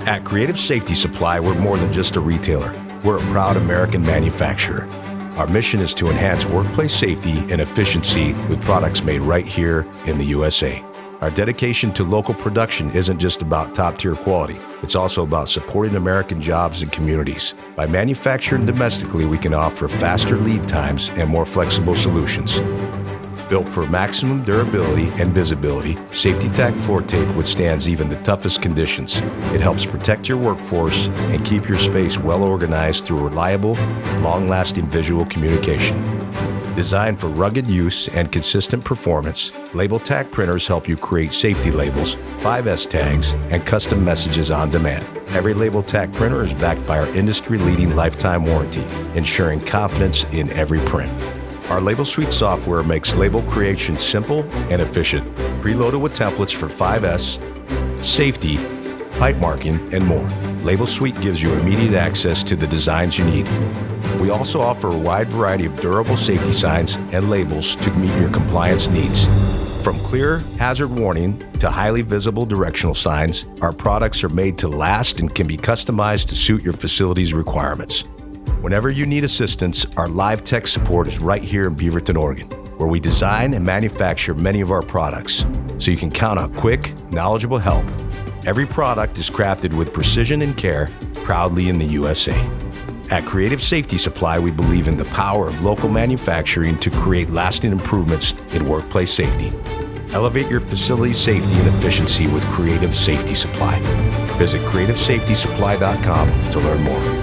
At Creative Safety Supply, we're more than just a retailer. We're a proud American manufacturer. Our mission is to enhance workplace safety and efficiency with products made right here in the USA. Our dedication to local production isn't just about top-tier quality. It's also about supporting American jobs and communities. By manufacturing domestically, we can offer faster lead times and more flexible solutions. Built for maximum durability and visibility, Safety Tac Floor Tape withstands even the toughest conditions. It helps protect your workforce and keep your space well organized through reliable, long-lasting visual communication. Designed for rugged use and consistent performance, Label Tac printers help you create safety labels, 5S tags, and custom messages on demand. Every Label Tac printer is backed by our industry-leading lifetime warranty, ensuring confidence in every print. Our Label Suite software makes label creation simple and efficient, preloaded with templates for 5S, safety, pipe marking, and more. Label Suite gives you immediate access to the designs you need. We also offer a wide variety of durable safety signs and labels to meet your compliance needs. From clear hazard warning to highly visible directional signs, our products are made to last and can be customized to suit your facility's requirements. Whenever you need assistance, our live tech support is right here in Beaverton, Oregon, where we design and manufacture many of our products, so you can count on quick, knowledgeable help. Every product is crafted with precision and care, proudly in the USA. At Creative Safety Supply, we believe in the power of local manufacturing to create lasting improvements in workplace safety. Elevate your facility's safety and efficiency with Creative Safety Supply. Visit creativesafetysupply.com to learn more.